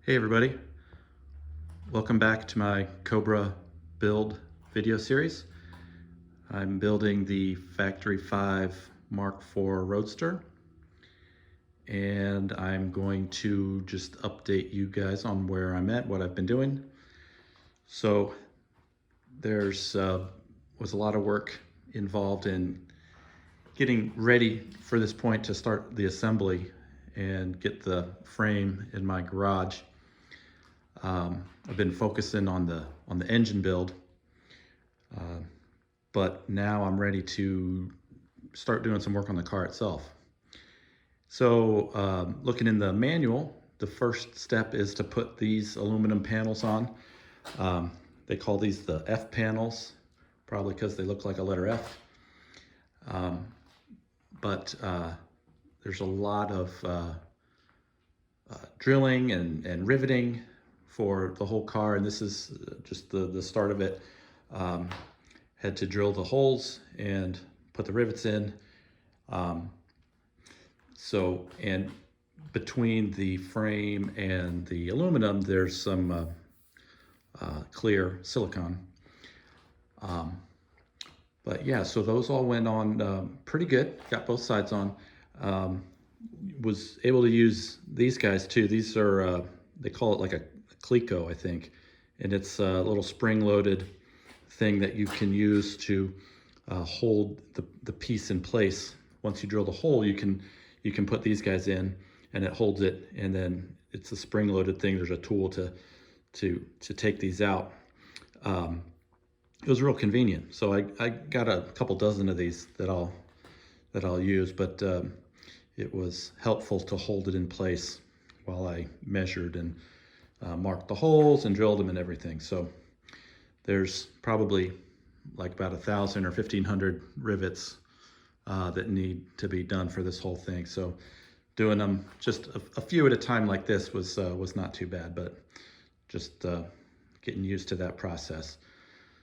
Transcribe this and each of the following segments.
Hey everybody, welcome back to my Cobra build video series. I'm building the Factory 5 Mark IV Roadster, and I'm going to just update you guys on where I'm at, what I've been doing. So there's was a lot of work involved in getting ready for this point to start the assembly and get the frame in my garage. I've been focusing on the engine build, but now I'm ready to start doing some work on the car itself. So looking in the manual, the first step is to put these aluminum panels on. They call these the F panels, probably because they look like a letter F. But there's a lot of drilling and riveting for the whole car, and this is just the start of it. Had to drill the holes and put the rivets in. And between the frame and the aluminum, there's some clear silicone. But yeah, so those all went on pretty good. Got both sides on. Was able to use these guys too. These are, they call it like a Clico, I think. And it's a little spring-loaded thing that you can use to hold the piece in place. Once you drill the hole, you can put these guys in and it holds it, and then it's a spring-loaded thing. There's a tool to take these out. It was real convenient. So I got a couple dozen of these that I'll use, but it was helpful to hold it in place while I measured and marked the holes and drilled them and everything. So there's probably like about 1,000 or 1,500 rivets that need to be done for this whole thing. So doing them just a few at a time like this was not too bad, but just getting used to that process.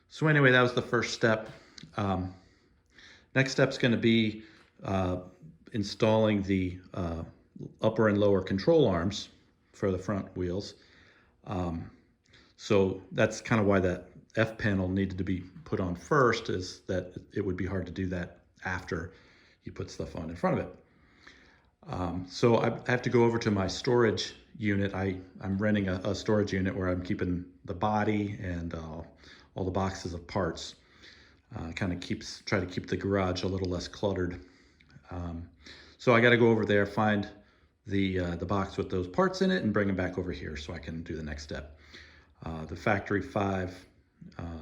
So anyway, that was the first step. Next step's going to be installing the upper and lower control arms for the front wheels. So that's kind of why that F panel needed to be put on first, is that it would be hard to do that after you put stuff on in front of it. So I have to go over to my storage unit. I'm renting a storage unit where I'm keeping the body and all the boxes of parts. Kind of try to keep the garage a little less cluttered. So I got to go over there, find the box with those parts in it, and bring them back over here so I can do the next step. The Factory 5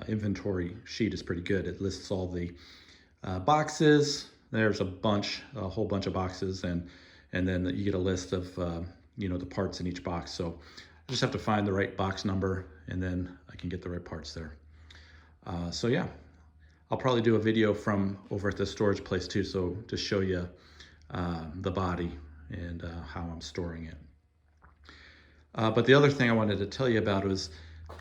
inventory sheet is pretty good. It lists all the boxes. There's a whole bunch of boxes, and then you get a list of the parts in each box. So I just have to find the right box number, and then I can get the right parts there. So yeah, I'll probably do a video from over at the storage place too, so to show you the body and how I'm storing it. But the other thing I wanted to tell you about was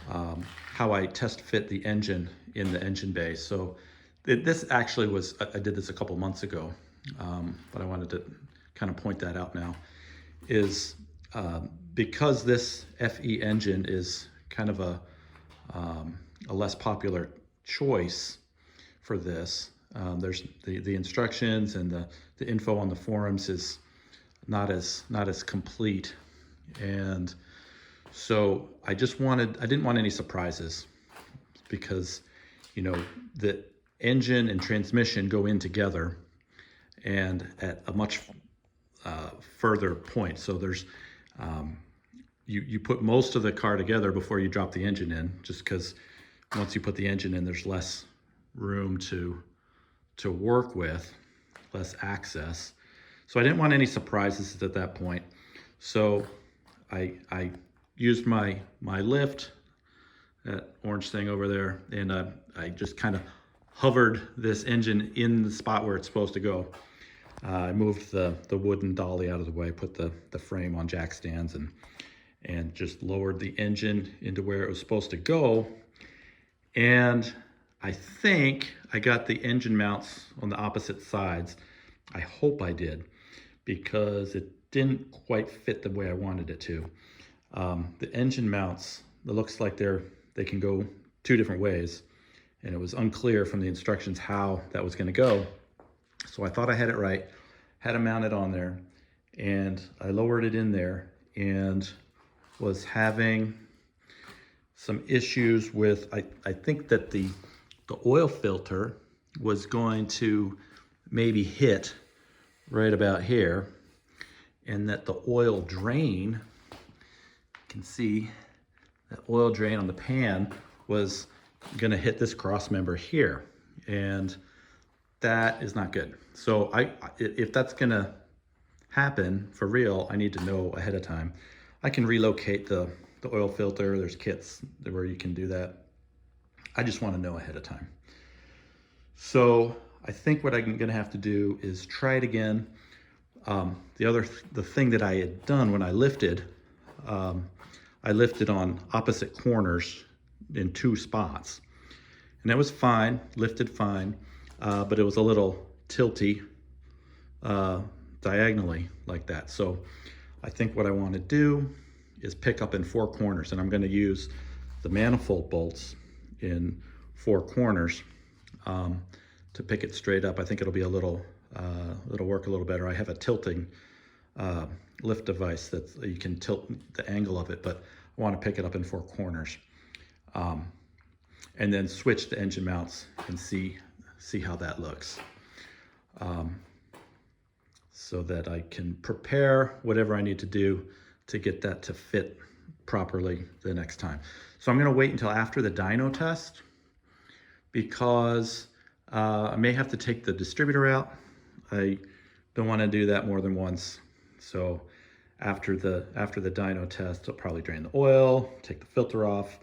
how I test fit the engine in the engine bay. So this actually was, I did this a couple months ago, but I wanted to kind of point that out now, is because this FE engine is kind of a less popular choice for this. There's the instructions and the info on the forums is not as complete, and so I didn't want any surprises, because the engine and transmission go in together and at a much further point. So there's you put most of the car together before you drop the engine in, just because once you put the engine in, there's less room to work with, less access. So I didn't want any surprises at that point. So I used my lift, that orange thing over there, and I just kind of hovered this engine in the spot where it's supposed to go. I moved the wooden dolly out of the way, put the frame on jack stands, and just lowered the engine into where it was supposed to go. And I think I got the engine mounts on the opposite sides. I hope I did, because it didn't quite fit the way I wanted it to. The engine mounts, it looks like they can go two different ways, and it was unclear from the instructions how that was going to go. So I thought I had it right, had it mounted on there, and I lowered it in there and was having some issues with, I think that the oil filter was going to maybe hit right about here, and that the oil drain, you can see that oil drain on the pan was gonna hit this cross member here, and that is not good. So if that's gonna happen for real, I need to know ahead of time. I can relocate the oil filter. There's kits where you can do that. I just want to know ahead of time. So I think what I'm gonna have to do is try it again. The thing that I had done when I lifted on opposite corners in 2 spots, and that was fine, lifted fine, but it was a little tilty diagonally like that. So I think what I want to do is pick up in 4 corners, and I'm going to use the manifold bolts in 4 corners to pick it straight up. I think it'll be it'll work a little better. I have a tilting lift device that you can tilt the angle of it, but I want to pick it up in 4 corners, and then switch the engine mounts and see how that looks, so that I can prepare whatever I need to do to get that to fit properly the next time. So I'm going to wait until after the dyno test, because I may have to take the distributor out. I don't want to do that more than once. So after the dyno test, I'll probably drain the oil, take the filter off,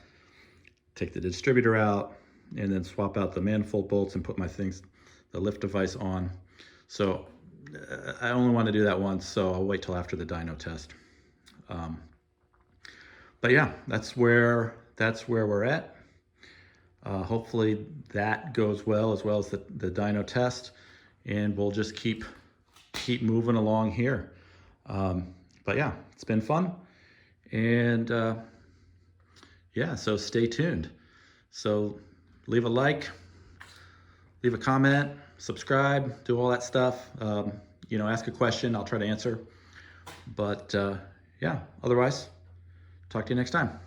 take the distributor out, and then swap out the manifold bolts and put the lift device on. So I only want to do that once, so I'll wait till after the dyno test. But yeah, that's where we're at. Hopefully that goes well, as well as the dyno test, and we'll just keep moving along here. But yeah, it's been fun, and yeah, so stay tuned. So leave a like, leave a comment, subscribe, do all that stuff. Ask a question, I'll try to answer. But yeah, otherwise, talk to you next time.